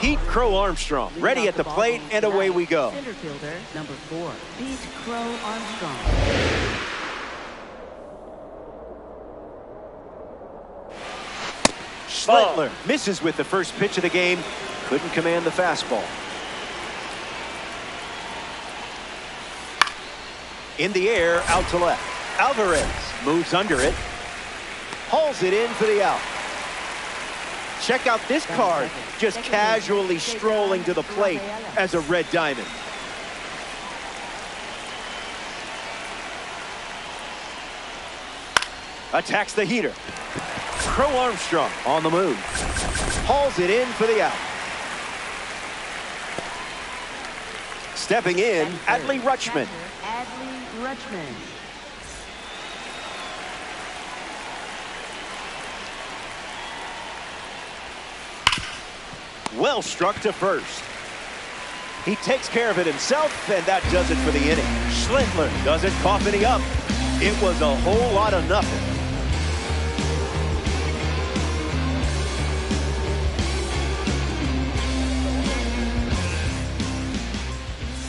Pete Crow Armstrong, ready at the plate, and away we go. Center fielder, number 4, Pete Crow Armstrong. Schlittler misses with the first pitch of the game. Couldn't command the fastball. In the air, out to left. Alvarez moves under it. Hauls it in for the out. Check out this card, just casually strolling to the plate as a red diamond. Attacks the heater. Crow Armstrong on the move. Hauls it in for the out. Stepping in, Adley Rutschman. Adley Rutschman. Well struck to first. He takes care of it himself, and that does it for the inning. Schlittler doesn't cough any up. It was a whole lot of nothing.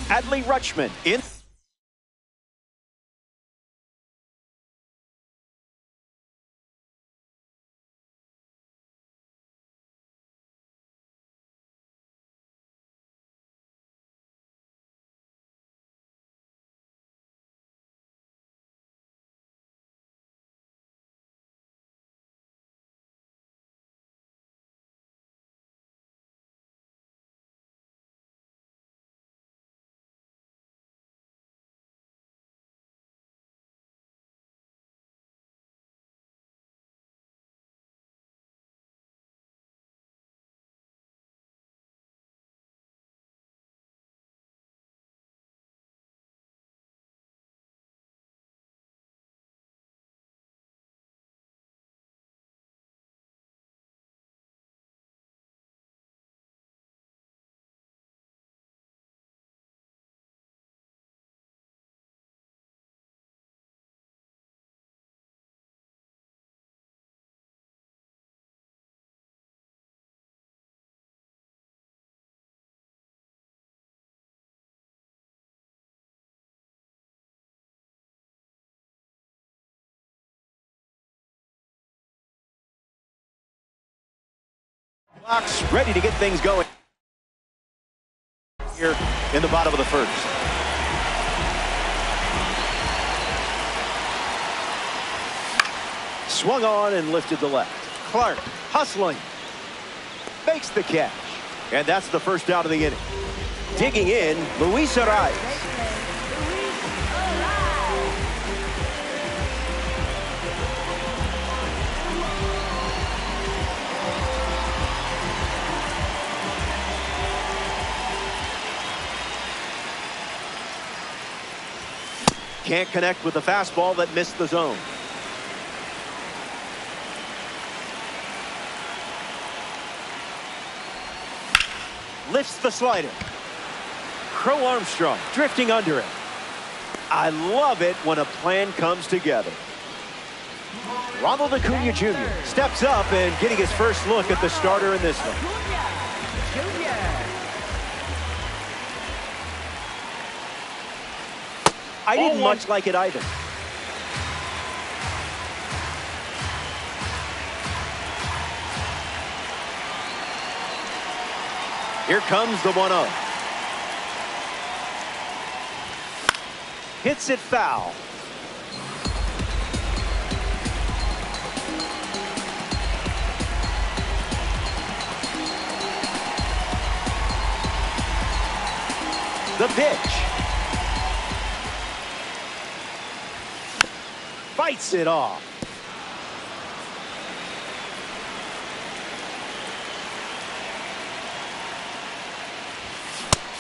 Adley Rutschman in. Box ready to get things going here in the bottom of the first. Swung on and lifted to left. Clark hustling. Makes the catch. And that's the first out of the inning. Digging in, Luis Arraez. Can't connect with the fastball that missed the zone. Lifts the slider. Crow Armstrong drifting under it. I love it when a plan comes together. Ronald Acuna Jr. steps up and getting his first look at the starter in this one. I didn't much like it either. Here comes the 1-0. Hits it foul. The pitch. Fights it off.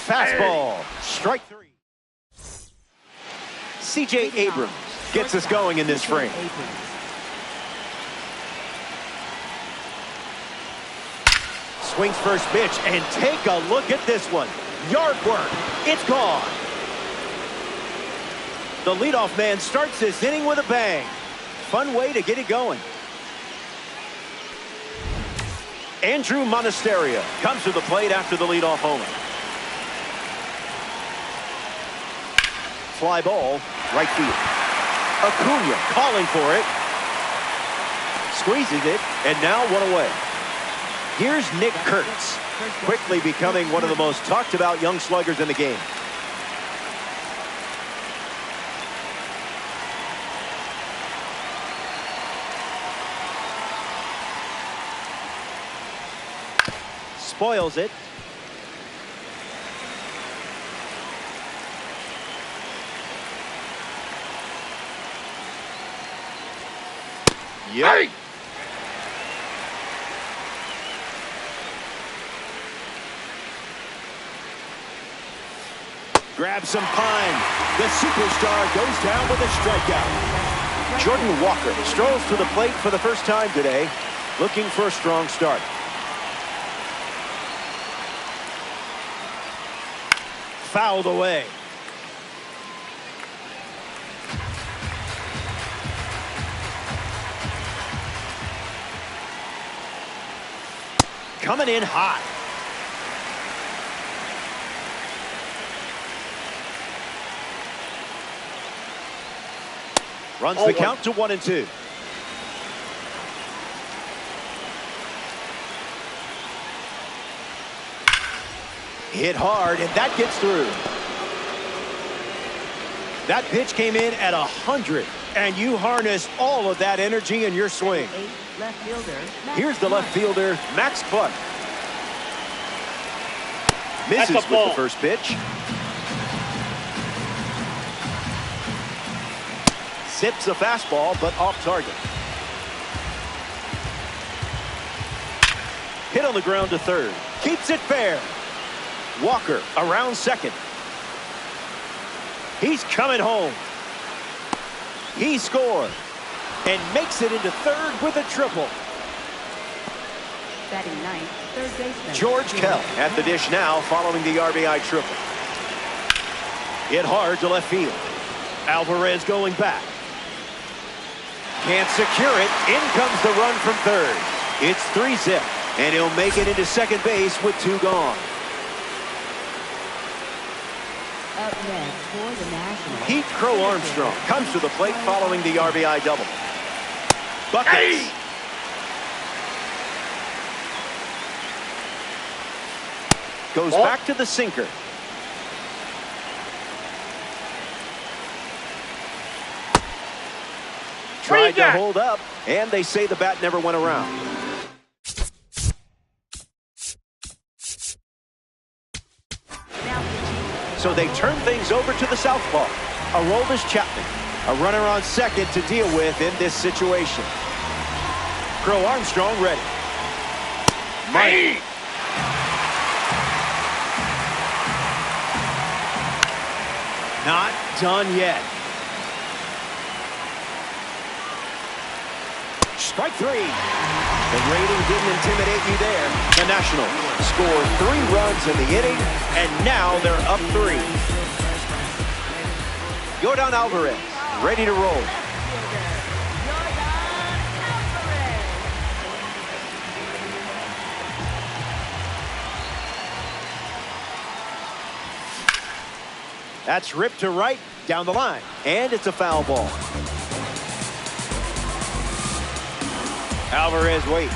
Fastball. Strike 3. C.J. Abrams gets us going in this frame. Swings first pitch, and take a look at this one. Yard work. It's gone. The leadoff man starts this inning with a bang. Fun way to get it going. Andrew Monasterio comes to the plate after the leadoff homer. Fly ball, right field. Acuna calling for it. Squeezes it, and now one away. Here's Nick Kurtz, quickly becoming one of the most talked about young sluggers in the game. Spoils it. Yep. Hey! Grab some pine. The superstar goes down with a strikeout. Jordan Walker strolls to the plate for the first time today, looking for a strong start. Fouled away. Coming in hot. Runs the count to 1-2. Hit hard, and that gets through. That pitch came in at 100, and you harness all of that energy in your swing. Here's the left fielder, Max Clark. Misses with the first pitch. Zips a fastball, but off target. Hit on the ground to third. Keeps it fair. Walker around second. He's coming home. He scores and makes it into third with a triple. Batting ninth, third baseman George Kell at the dish now following the RBI triple. Hit hard to left field. Alvarez going back. Can't secure it. In comes the run from third. It's 3-zip, and he'll make it into second base with 2 gone. Up next for the Nationals, Pete Crow Armstrong comes to the plate following the RBI double. Buckets. Hey! Goes back to the sinker. Tried to hold up, and they say the bat never went around. So they turn things over to the southpaw. Aroldis Chapman, a runner on second to deal with in this situation. Crow Armstrong ready. Mike. Not done yet. Strike 3. The rating didn't intimidate you there. The Nationals score 3 runs in the inning, and now they're up 3. Yordan Alvarez, ready to roll. That's ripped to right, down the line, and it's a foul ball. Alvarez waits.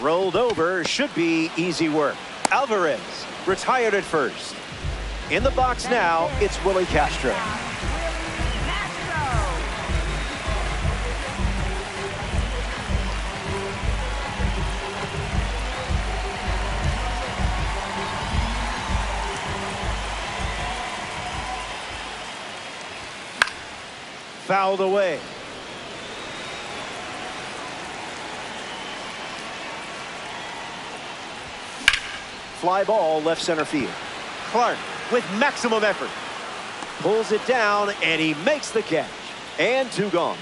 Rolled over, should be easy work. Alvarez retired at first. In the box now, it's Willie Castro. Fouled away. Fly ball left center field. Clark with maximum effort. Pulls it down, and he makes the catch. And 2 gone.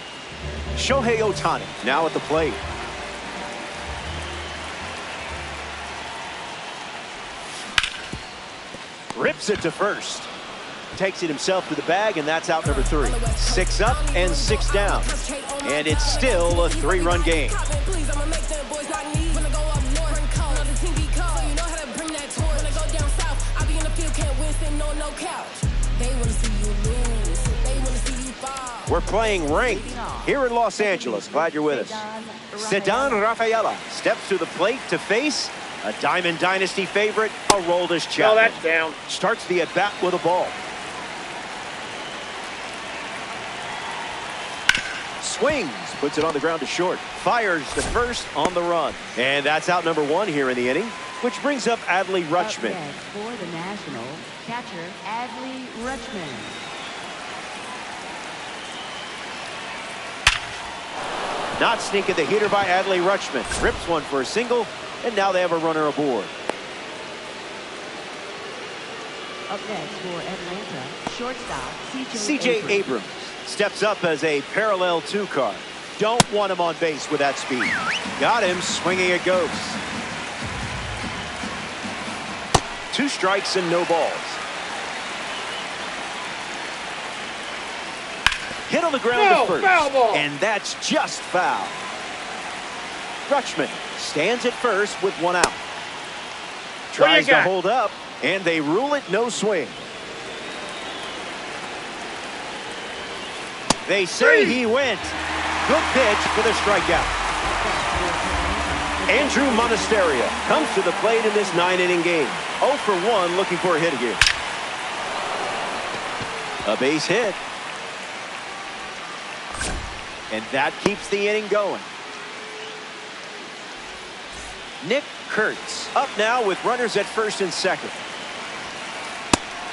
Shohei Ohtani now at the plate. Rips it to first. takes it himself to the bag, and that's out number 3. 6 up and 6 down. And it's still a 3-run game. We're playing ranked here in Los Angeles. Glad you're with us. Ceddanne Rafaela steps to the plate to face a Diamond Dynasty favorite, Aroldis Chapman. Oh, that's down. Starts the at-bat with a ball. Swings, puts it on the ground to short. Fires the first on the run. And that's out number 1 here in the inning, which brings up Adley Rutschman. Up next for the Nationals, catcher Adley Rutschman. Not sneaking the heater by Adley Rutschman. Rips one for a single, and now they have a runner aboard. Up next for Atlanta, shortstop C.J. Abrams steps up as a parallel 2 card. Don't want him on base with that speed. Got him, swinging it goes. 2 strikes and no balls. Hit on the ground to first, and that's just foul. Rutschman stands at first with 1 out. Tries to hold up, and they rule it no swing. They say he went. Good pitch for the strikeout. Andrew Monasterio comes to the plate in this 9-inning game. 0 for 1, looking for a hit again. A base hit. And that keeps the inning going. Nick Kurtz up now with runners at first and second.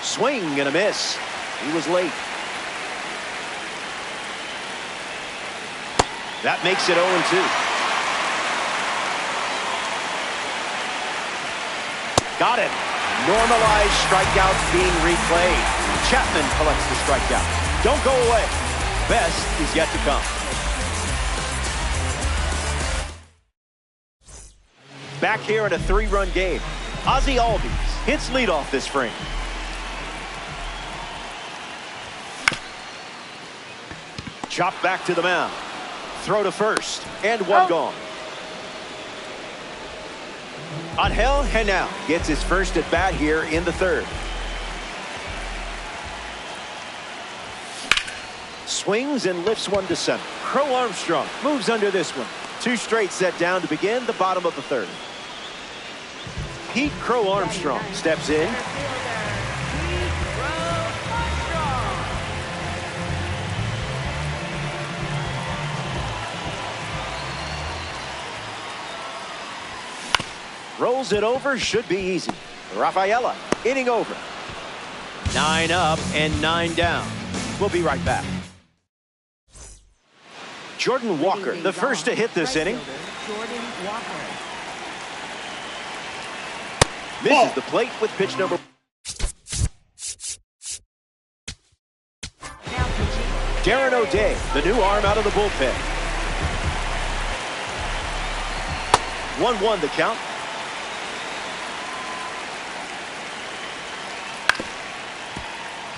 Swing and a miss. He was late. That makes it 0-2. Got it. Normalized strikeouts being replayed. Chapman collects the strikeout. Don't go away. Best is yet to come. Back here in a 3-run game. Ozzie Albies hits leadoff this frame. Chop back to the mound. Throw to first, and 1 gone. Angel Henao gets his first at bat here in the 3rd. Swings and lifts one to center. Crow Armstrong moves under this one. 2 straight set down to begin the bottom of the 3rd. Pete Crow Armstrong steps in. Rolls it over, should be easy. Rafaela, inning over. 9 up and 9 down. We'll be right back. Jordan Walker, the first to hit this inning. Jordan Walker. Misses the plate with pitch number. Now pitching. Darren O'Day, the new arm out of the bullpen. 1-1 the count.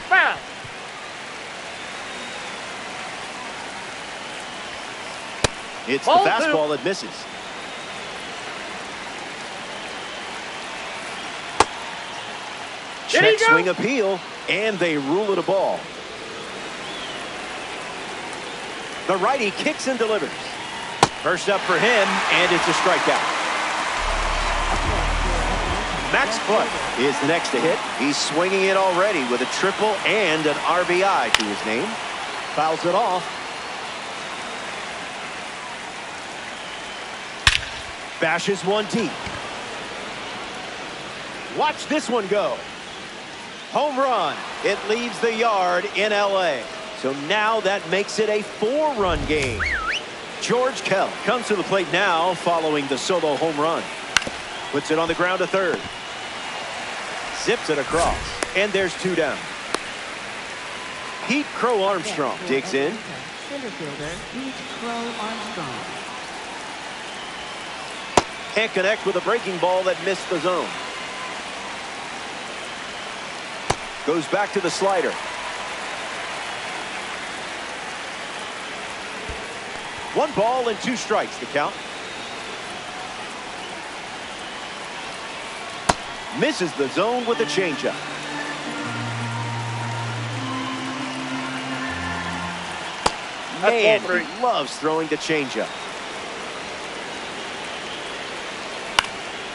Foul. It's the fastball that misses. Check swing appeal, and they rule it a ball. The righty kicks and delivers. First up for him, and it's a strikeout. Max Clutch is the next to hit. He's swinging it already with a triple and an RBI to his name. Fouls it off. Bashes one deep. Watch this one go. Home run. It leaves the yard in LA. So now that makes it a 4-run game. George Kell comes to the plate now following the solo home run. Puts it on the ground to third. Zips it across. And there's 2 down. Pete Crow Armstrong digs in. Center fielder Pete Crow Armstrong. Can't connect with a breaking ball that missed the zone. Goes back to the slider. One ball and two strikes, the count. Misses the zone with a changeup. Man, he loves throwing the changeup.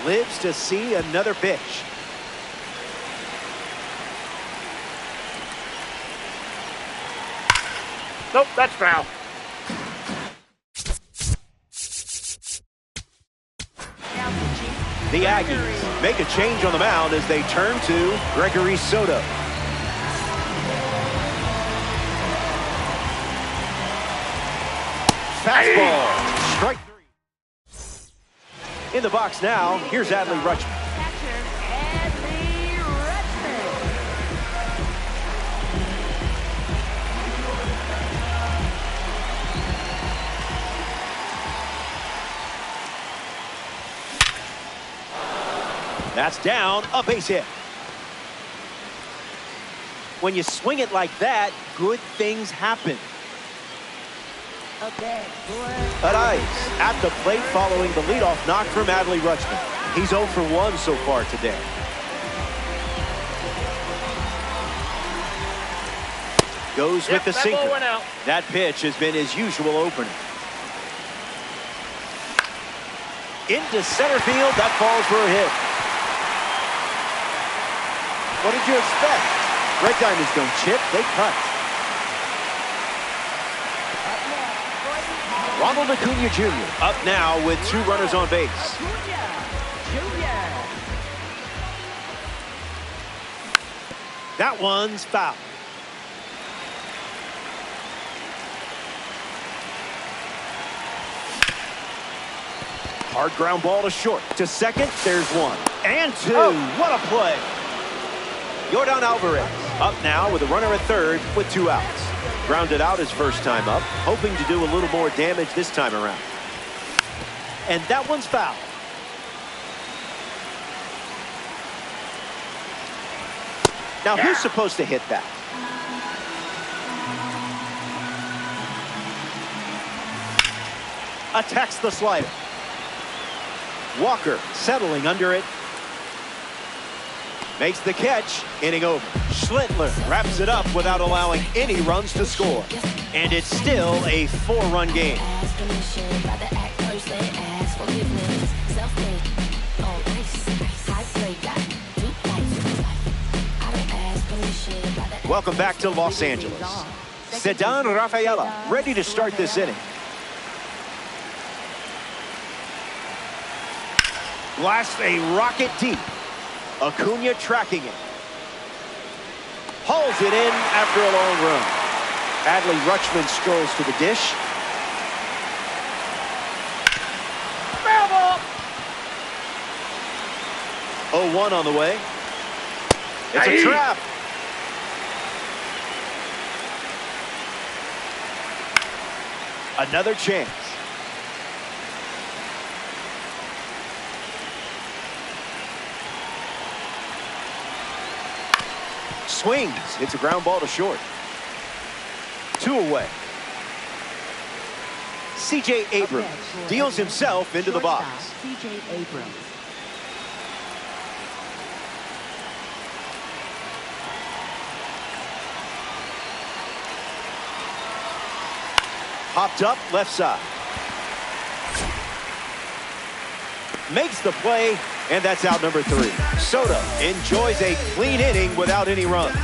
Lives to see another pitch. Nope, that's foul. The Aggies make a change on the mound as they turn to Gregory Soto. Fastball, strike three. In the box now, here's Adley Rutschman. That's down, a base hit. When you swing it like that, good things happen. Arraez at the plate following the leadoff knock from Adley Rutschman. He's 0 for 1 so far today. Goes with the sinker. That pitch has been his usual opener. Into center field, that falls for a hit. What did you expect? Red Diamonds don't chip, they cut. Ronald Acuna Jr. up now with 2 runners on base. That one's foul. Hard ground ball to short. To second, there's 1. And 2. Oh. What a play. Yordan Alvarez up now with a runner at third with 2 outs. Grounded out his first time up, hoping to do a little more damage this time around. And that one's foul. Now, who's supposed to hit that? Attacks the slider. Walker settling under it. Makes the catch, inning over. Schlittler wraps it up without allowing any runs to score. And it's still a 4-run game. Welcome back to Los Angeles. Ceddanne Rafaela ready to start this inning. Blasts a rocket deep. Acuna tracking it. Hauls it in after a long run. Adley Rutschman strolls to the dish. Foul ball. 0-1 on the way. It's a trap. Another chance. Swings, hits a ground ball to short. 2 away. C.J. Abrams deals himself into the box. C.J. Abrams. Popped up left side. Makes the play, and that's out number 3. Soto enjoys a clean inning without any runs.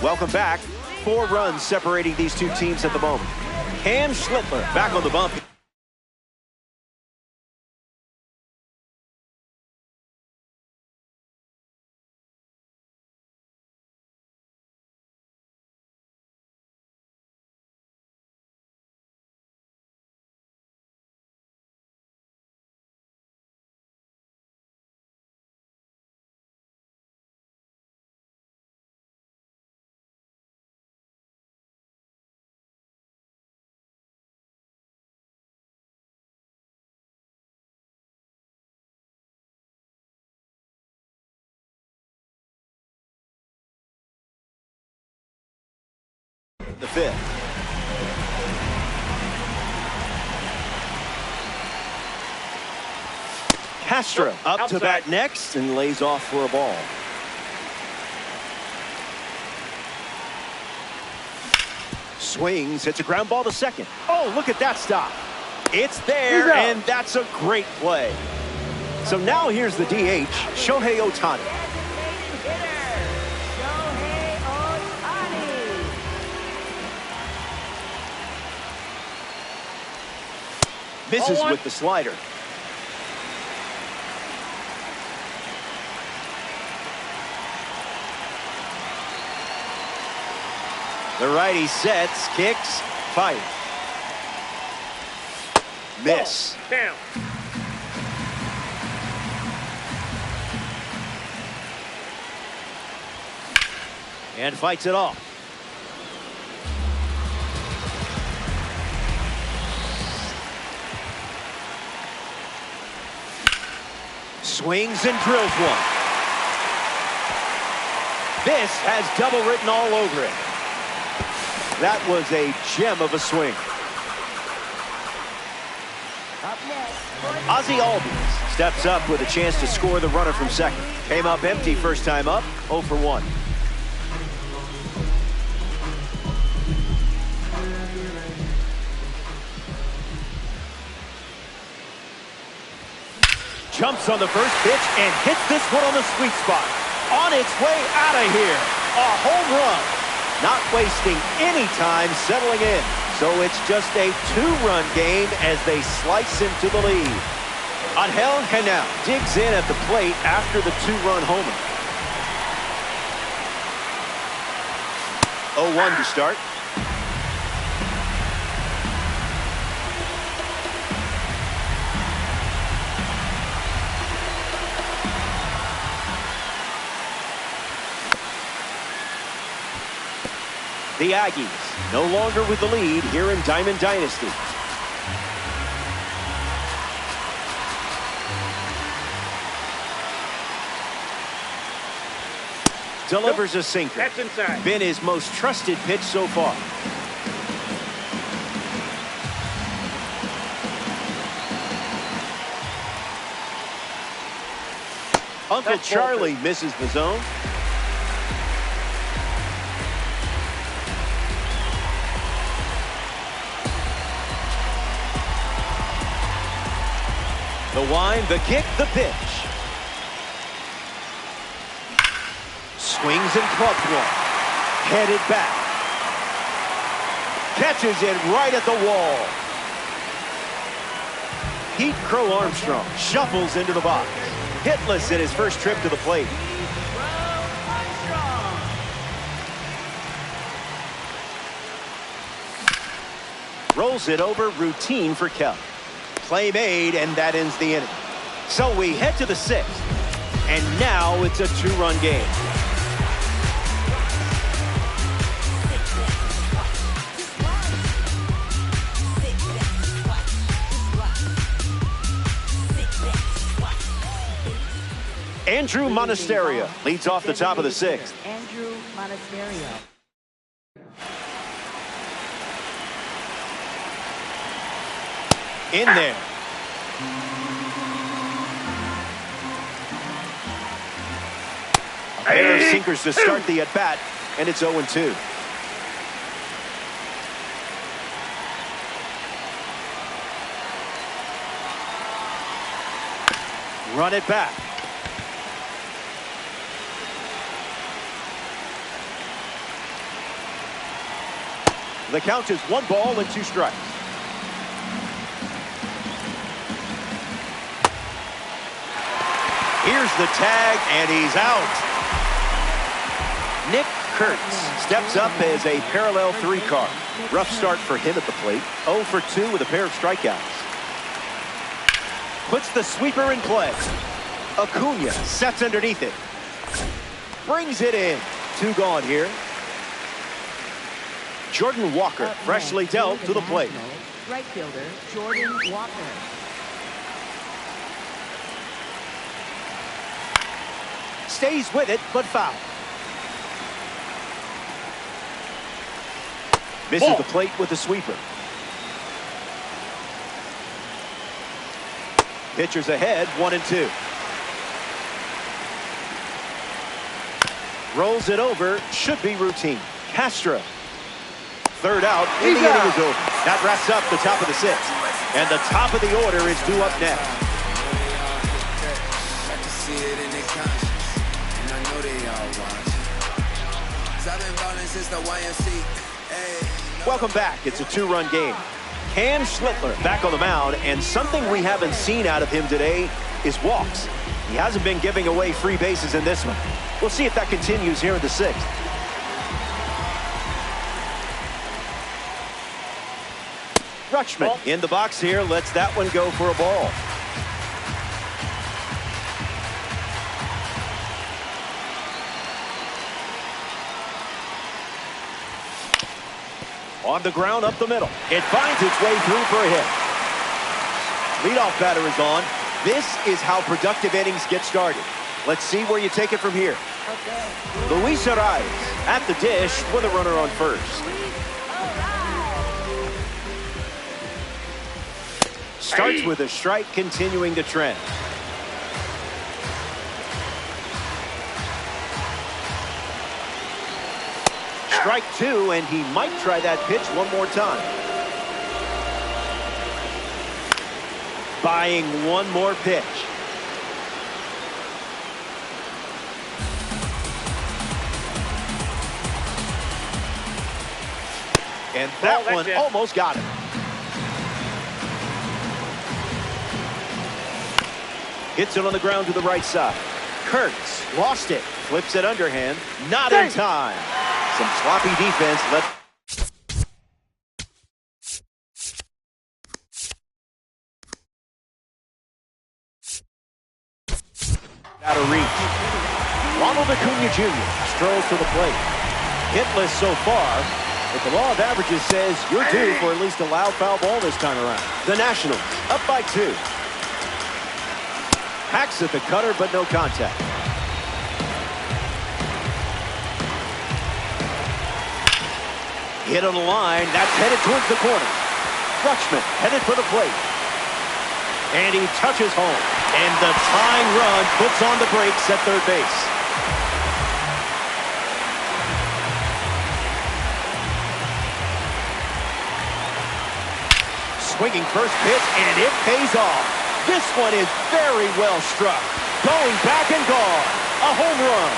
Welcome back. 4 runs separating these 2 teams at the moment. Cam Schlittler back on the bump. the fifth. Castro up to bat next and lays off for a ball. Swings, hits a ground ball to second. Oh, look at that stop. It's there, and that's a great play. So now here's the DH, Shohei Ohtani. Shohei Ohtani. Misses with the slider. The righty sets, kicks, fires. Miss. Down. And fights it off. Swings and drills one. This has double written all over it. That was a gem of a swing. Up next. Ozzie Albies steps up with a chance to score the runner from second. Came up empty first time up, 0 for 1. Jumps on the first pitch and hits this one on the sweet spot. On its way out of here. A home run. Not wasting any time settling in. So it's just a 2-run game as they slice into the lead. Angel Genel digs in at the plate after the 2-run homer. 0-1 to start. The Aggies no longer with the lead here in Diamond Dynasty. Delivers a sinker. That's inside. Been his most trusted pitch so far. Uncle Charlie misses the zone. The wind, the kick, the pitch. Swings and clubs one. Headed back. Catches it right at the wall. Pete Crow Armstrong shuffles into the box. Hitless in his first trip to the plate. Rolls it over, routine for Kell. Play made, and that ends the inning. So we head to the 6th, and now it's a 2-run game. Andrew Monasterio leads off the top of the 6th. Andrew Monasterio. In there. A pair of sinkers to start the at-bat, and it's 0-2. Run it back. The count is 1 ball and 2 strikes. Here's the tag, and he's out. Nick Kurtz steps up as a parallel 3 card. Rough start for him at the plate. 0 for 2 with a pair of strikeouts. Puts the sweeper in play. Acuna sets underneath it. Brings it in. 2 gone here. Jordan Walker freshly dealt to the plate. Right fielder Jordan Walker. Stays with it, but foul. Misses Ball. the plate with a sweeper. Pitchers ahead, 1-2. Rolls it over, should be routine. Castro. Third out, and the inning is over. That wraps up the top of the sixth. And the top of the order is due up next. Welcome back. It's a two-run game. Cam Schlittler back on the mound, and something we haven't seen out of him today is walks. He hasn't been giving away free bases in this one. We'll see if that continues here in the sixth. Rutschman in the box here, lets that one go for a ball. On the ground up the middle. It finds its way through for a hit. Leadoff batter is on. This is how productive innings get started. Let's see where you take it from here. Luis Arias at the dish with a runner on first. Starts with a strike, continuing the trend. Strike two, and he might try that pitch one more time. Buying one more pitch. And that one almost got him. Hits it on the ground to the right side. Kurtz lost it. Flips it underhand. Not in time. Some sloppy defense left. Out of reach. Ronald Acuna Jr. strolls to the plate. Hitless so far, but the law of averages says you're due for at least a loud foul ball this time around. The Nationals up by 2. Hacks at the cutter, but no contact. Hit on the line. That's headed towards the corner. Rutschman headed for the plate. And he touches home. And the tying run puts on the brakes at third base. Swinging first pitch, and it pays off. This one is very well struck. Going back and gone. A home run.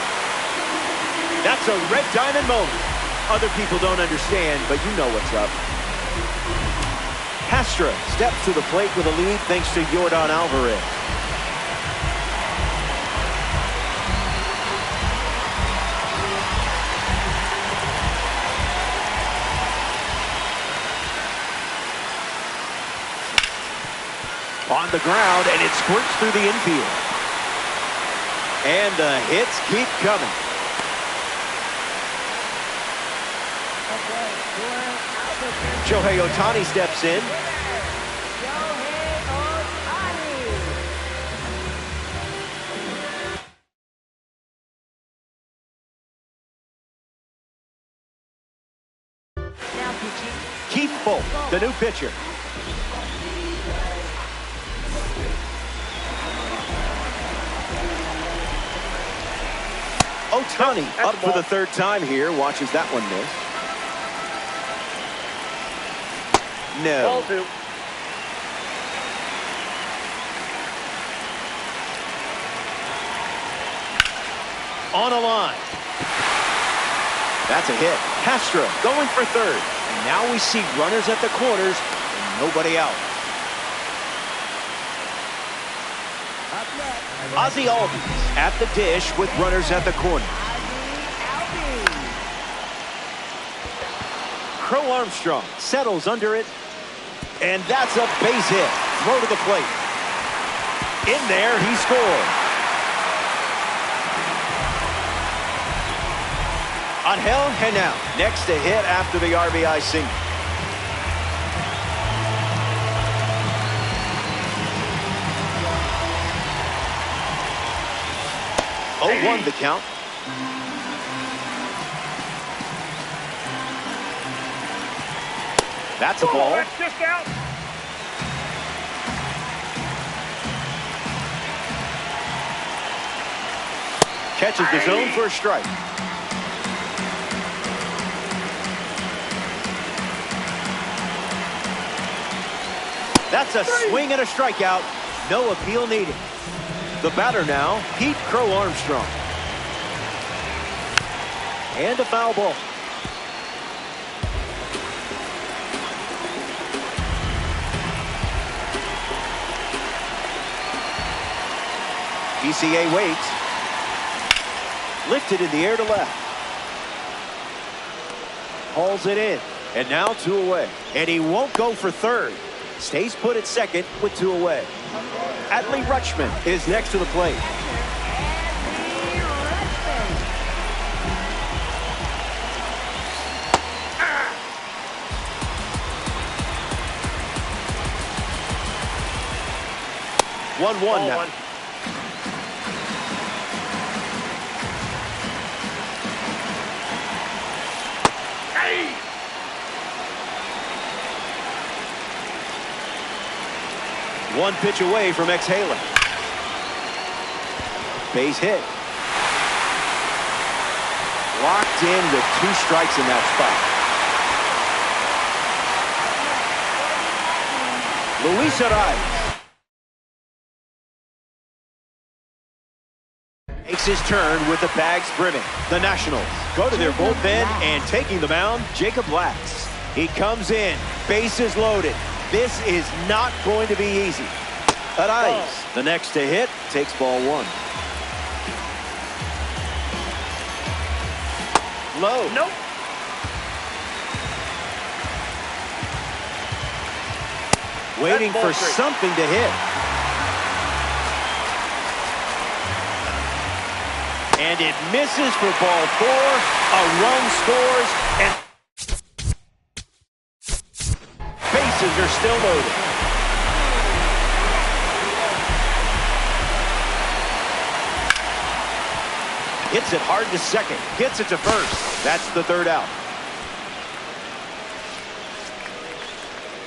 That's a red diamond moment. Other people don't understand, but you know what's up. Castro steps to the plate with a lead thanks to Yordan Alvarez. On the ground, and it squirts through the infield. And the hits keep coming. Shohei Ohtani steps in. Now pitching. Keith Folt, the new pitcher. Ohtani up for the third time here. Watches that one miss. No. Ball 2. On a line. That's a hit. Castro going for third. And now we see runners at the corners and nobody out. Ozzie Albies at the dish with runners at the corner. Crow Armstrong settles under it. And that's a base hit. Throw to the plate. In there, he scored. Angel Henao next to hit after the RBI single. Oh, 1 the count. That's a ball. That's just out. Catches the zone for a strike. That's a swing and a strikeout. No appeal needed. The batter now, Pete Crow Armstrong. And a foul ball. PCA waits. Lifted in the air to left. Hauls it in. And now 2 away. And he won't go for third. Stays put at second with 2 away. Adley Rutschman is next to the plate. One now. One pitch away from exhaling. Base hit. Locked in with 2 strikes in that spot. Luis Arias makes his turn with the bags brimming. The Nationals go to their bullpen and taking the mound, Jacob Lacks. He comes in, bases loaded. This is not going to be easy. Arias, the next to hit, takes ball 1. Low. Nope. Waiting for something to hit. And it misses for ball 4. A run scores and bases are still loaded. Hits it hard to second. Gets it to first. That's the 3rd out.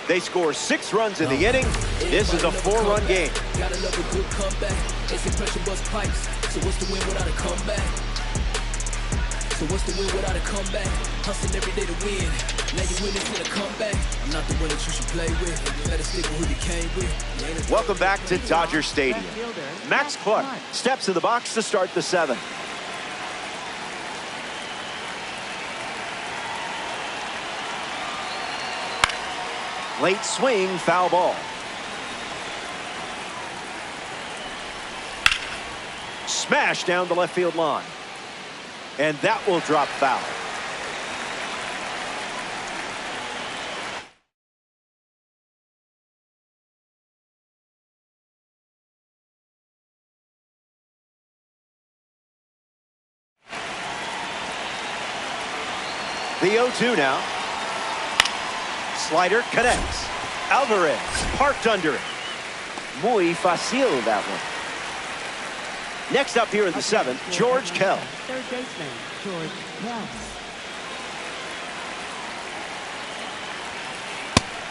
They score 6 runs in the inning. This is a 4-run game. Gotta love a good comeback. They say pressure bust pipes. So what's the win without a comeback? So what's the win without a comeback? Hustling every day to win. Now you win this in a comeback. I'm not the one that you should play with. Better stick with who you came with. Welcome back to Dodger Stadium. Max Clark steps in the box to start the 7th. Late swing, foul ball. Smash down the left field line. And that will drop foul. The 0-2 now. Slider connects. Alvarez parked under it. Muy fácil, that one. Next up here in the 7th, George Kell. Third baseman, George Kell.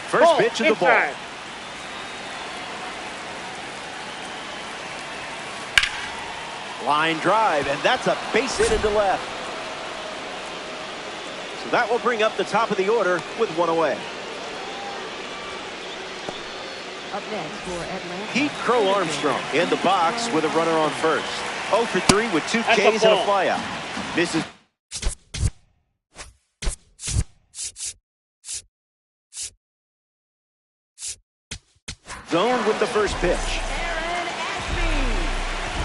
First pitch of the ball. Line drive, and that's a base hit into left. So that will bring up the top of the order with 1 away. Up next for Atlanta, Pete Crow Armstrong in the box with a runner on first. 0 for 3 with 2 Ks and a flyout. Misses. Zone with the first pitch.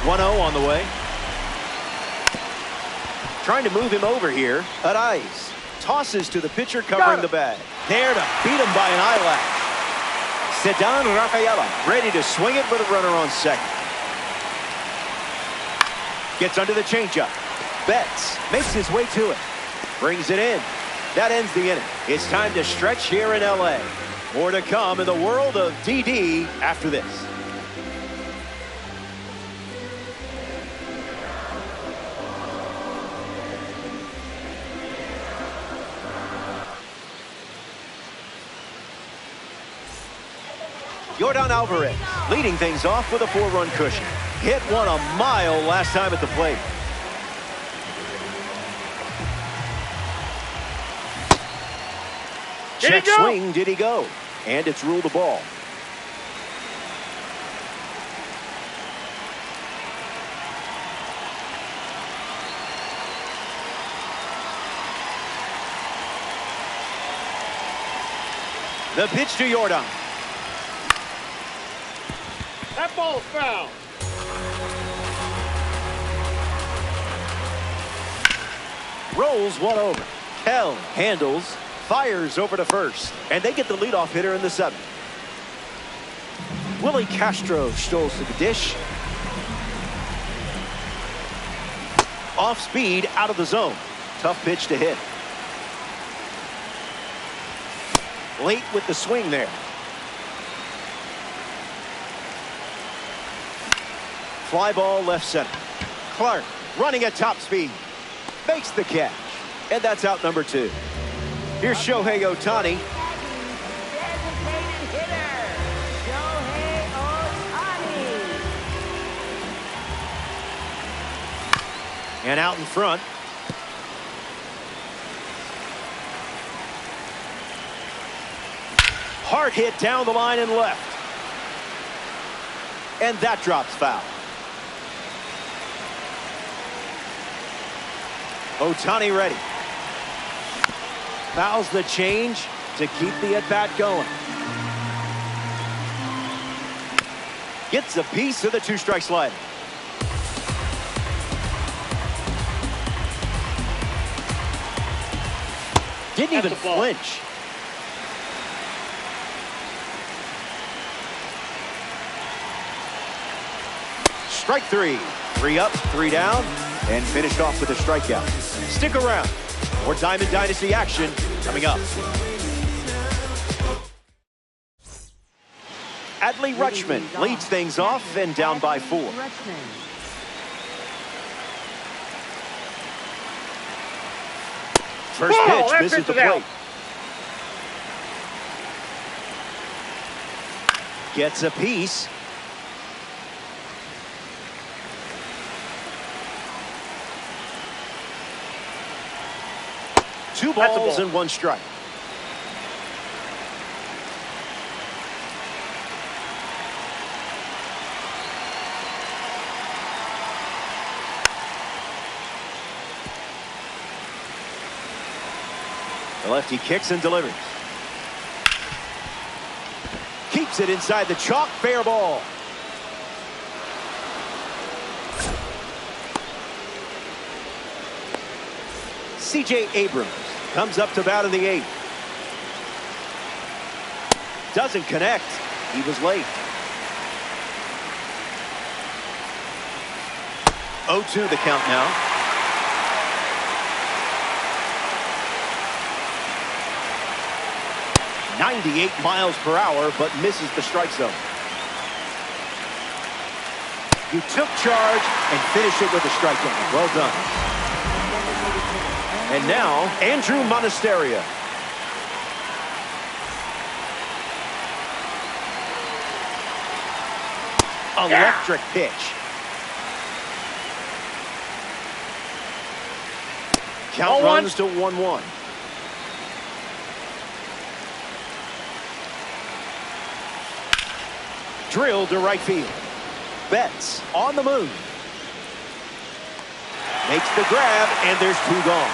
1-0 on the way. Trying to move him over here. Arias tosses to the pitcher covering the bag. There to beat him by an eyelash. Ceddanne Rafaela ready to swing it with a runner on second. Gets under the changeup. Betts makes his way to it. Brings it in. That ends the inning. It's time to stretch here in LA. More to come in the world of DD after this. Yordan Alvarez leading things off with a 4-run cushion. Hit one a mile last time at the plate. Check swing, did he go? And it's ruled a ball. The pitch to Yordan. That ball's foul. Rolls one over. Kell handles, fires over to first, and they get the leadoff hitter in the 7th. Willie Castro strolls to the dish. Off speed, out of the zone. Tough pitch to hit. Late with the swing there. Fly ball left center. Clark running at top speed. Makes the catch. And that's out number 2. Here's Shohei Ohtani. Designated hitter, Shohei Ohtani. And out in front. Hard hit down the line and left. And that drops foul. Ohtani ready. Fouls the change to keep the at-bat going. Gets a piece of the 2-strike slider. Didn't even flinch. Strike 3. 3 up, 3 down, and finished off with a strikeout. Stick around. More Diamond Dynasty action coming up. Adley Rutschman leads things off and down by 4. First pitch misses the plate. Gets a piece. Two balls and 1 strike. The lefty kicks and delivers. Keeps it inside the chalk, fair ball. C.J. Abrams comes up to bat in the 8th. Doesn't connect. He was late. 0-2 the count now. .98 miles per hour, but misses the strike zone. You took charge and finished it with a strikeout. Well done. And now, Andrew Monasterio. Electric pitch. Count runs to 1-1. Drilled to right field. Betts on the move. Makes the grab, and there's 2 gone.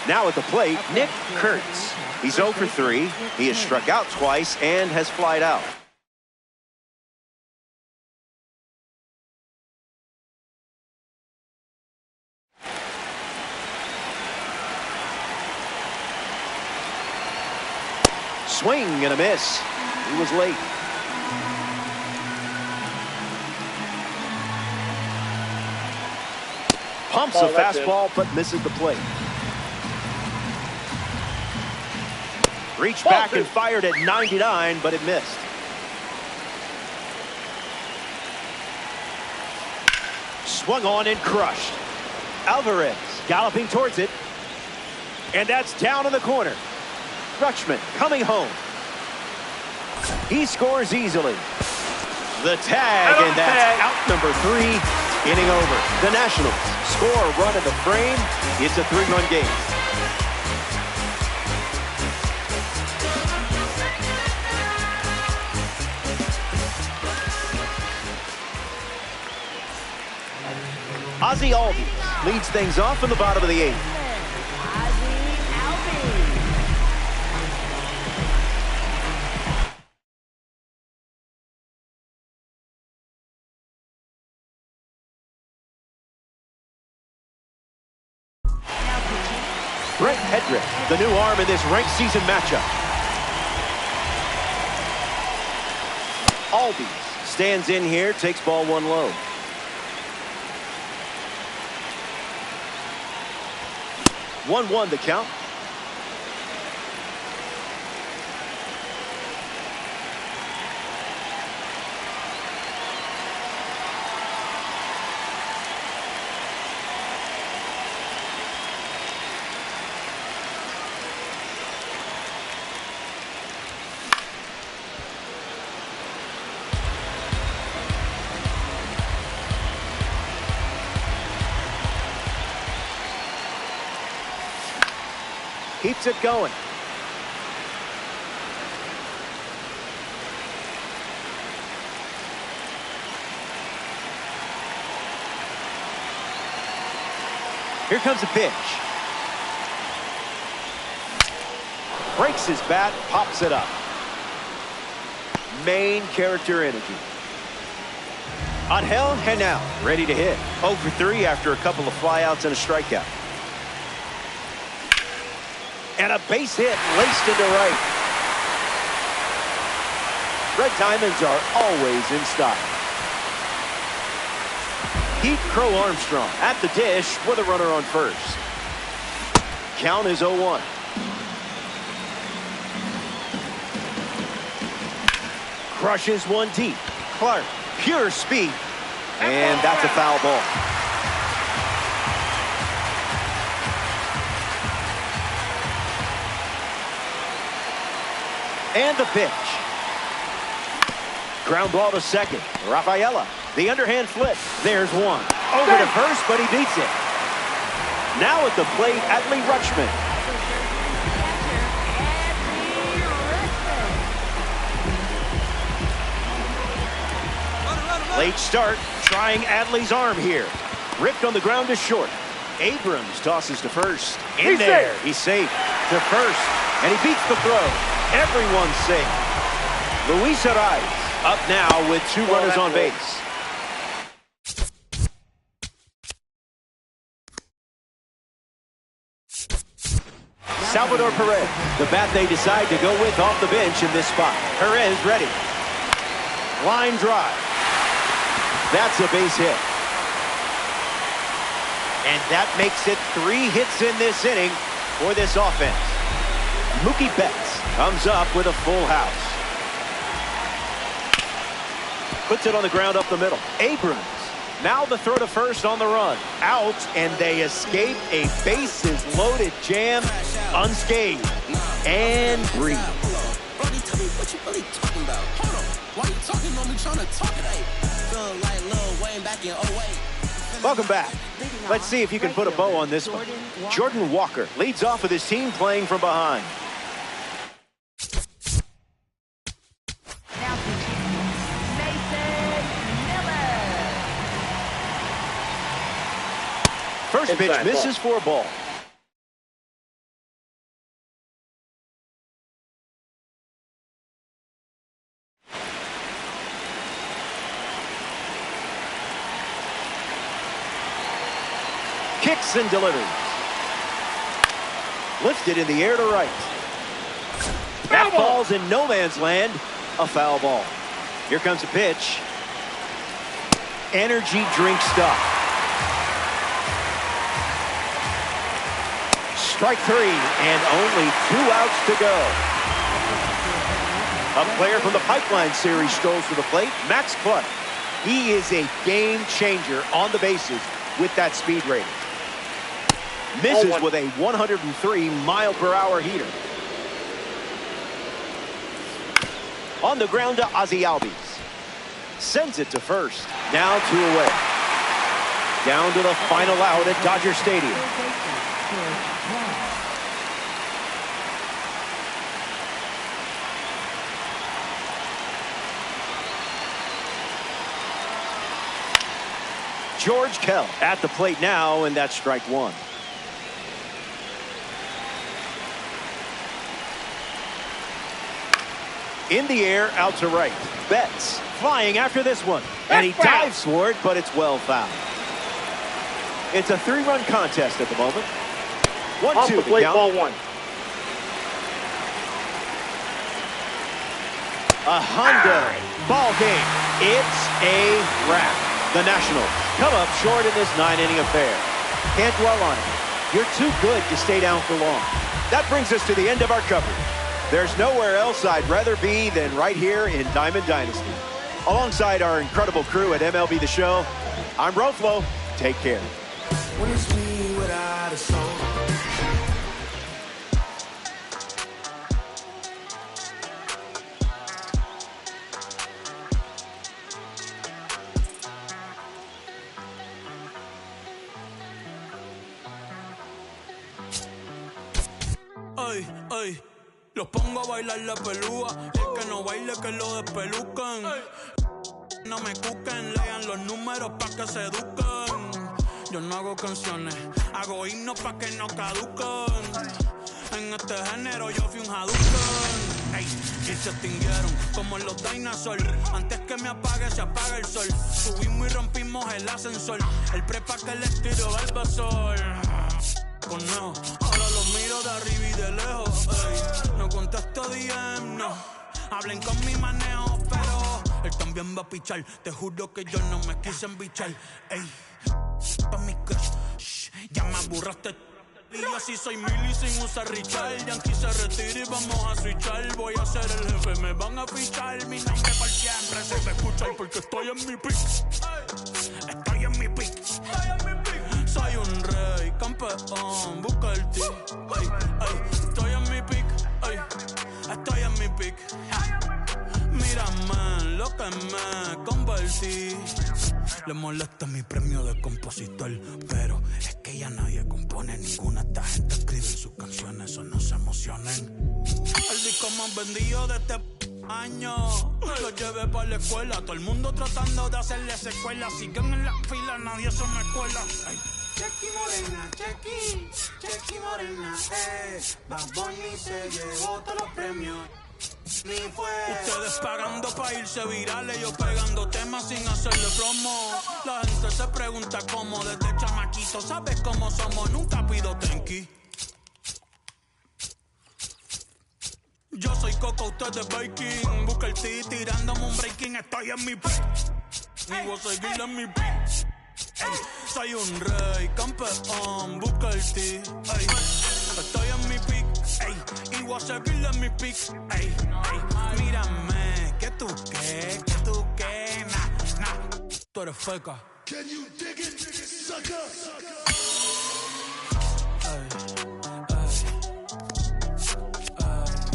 Now at the plate, Nick Kurtz. He's 0 for 3. He has struck out twice and has flied out. Swing and a miss. He was late. Pumps a fastball but misses the plate. Reached back and fired at 99, but it missed. Swung on and crushed. Alvarez galloping towards it. And that's down in the corner. Rutschman coming home. He scores easily. The tag, and that's out number 3, inning over. The Nationals score a run in the frame. It's a 3-run game. Ozzie Albies leads things off in the bottom of the 8th. Brent Hedrick, the new arm in this ranked season matchup. Albies stands in here, takes ball 1 low. 1-1 the count. Keeps it going. Here comes a pitch. Breaks his bat, pops it up. Main character energy. Angel Henao, ready to hit. 0 for 3 after a couple of flyouts and a strikeout. And a base hit laced into right. Red Diamonds are always in style. Pete Crow Armstrong at the dish with a runner on first. Count is 0-1. Crushes one deep. Clark, pure speed. And that's a foul ball. And the pitch. Ground ball to second. Rafaela, the underhand flip. There's one. Over to first, but he beats it. Now at the plate, Adley Rutschman. Late start, trying Adley's arm here. Ripped on the ground to short. Abrams tosses to first. In there, he's safe. To first, and he beats the throw. Everyone's safe. Luis Arraez up now with 2 runners on base. Salvador Perez, the bat they decide to go with off the bench in this spot. Perez ready. Line drive. That's a base hit. And that makes it 3 hits in this inning for this offense. Mookie Betts comes up with a full house. Puts it on the ground up the middle. Abrams. Now the throw to first on the run. Out, and they escape a bases-loaded jam unscathed. And breathe. Brody, tell me what you really talking about. Hold on. Why you talking on me trying to talk it? Feeling like Lil Wayne back in 08. Welcome back. Let's see if you can put a bow on this one. Jordan Walker leads off with his team playing from behind. First pitch misses for a ball. Kicks and delivers. Lifted in the air to right. That ball's in no man's land. A foul ball. Here comes a pitch. Energy drink stuff. Strike 3, and only 2 outs to go. A player from the Pipeline Series strolls to the plate, Max Clark. He is a game changer on the bases with that speed rating. Misses with a 103-mile-per-hour heater. On the ground to Ozzie Albies. Sends it to first. Now 2 away. Down to the final out at Dodger Stadium. George Kell at the plate now, and that's strike 1. In the air, out to right. Betts flying after this one. And he dives for it, but it's well fouled. It's a 3-run contest at the moment. 1-2 Off the plate, ball 1. A Honda ball game. It's a wrap. The Nationals come up short in this 9-inning affair. Can't dwell on it. You're too good to stay down for long. That brings us to the end of our coverage. There's nowhere else I'd rather be than right here in Diamond Dynasty. Alongside our incredible crew at MLB The Show, I'm Roflo. Take care. When it's me without a soul. Ay, ay, los pongo a bailar la pelúa. El que no baile que lo despelucan. No me cuquen, lean los números pa' que se eduquen. Yo no hago canciones, hago himnos pa' que no caduquen. En este género yo fui un Hadouken. Ey, y se extinguieron como los dinosaurs. Antes que me apague, se apaga el sol. Subimos y rompimos el ascensor. El prepa que les tiro Barbasol. Conejo, ahora los miro de arriba y de lejos. Ey, no contesto DM, no. Hablen con mi manejo, pero él también va a pichar. Te juro que yo no me quise embichar. Ey, pa' mi crush, ya me aburraste. Y yo así soy Milly sin usar Richard. Yankee se retira y vamos a switchar. Voy a ser el jefe, me van a fichar. Mi nombre por siempre se va a escuchar porque estoy en mi pick. Estoy en mi pick. Soy un rey, campeón, busca el ti. Ay, ay, estoy en mi pick. Ay, estoy en mi pick. Mírame lo que me convertí. Le molesta mi premio de compositor, pero es que ya nadie compone ninguna. Esta gente escribe sus canciones, eso no se emocionen. El disco más vendido de este año lo llevé para la escuela. Todo el mundo tratando de hacerle secuela. Siguen en la fila, nadie se me cuela. Ay. Chequi morena, chequi morena, Bad Bunny se llevó todos los premios. Ni fue. Ustedes pagando pa' irse virales, yo pegando temas sin hacerle promo. La gente se pregunta cómo desde chamaquito, ¿sabes cómo somos? Nunca pido tenki. Yo soy Coco, usted es Baking. Busca el T tirándome un breaking, estoy en mi pick. Y voy a seguir en mi pick. Ey, soy un rey, campeón, busca el T. Ey, estoy en mi pick, ey, y voy a seguir en mi pick. Ey, ey, mírame, que tú qué, nah. Tú eres feca. Can you dig it, sucker?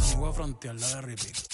Me voy a frontear la de repeat.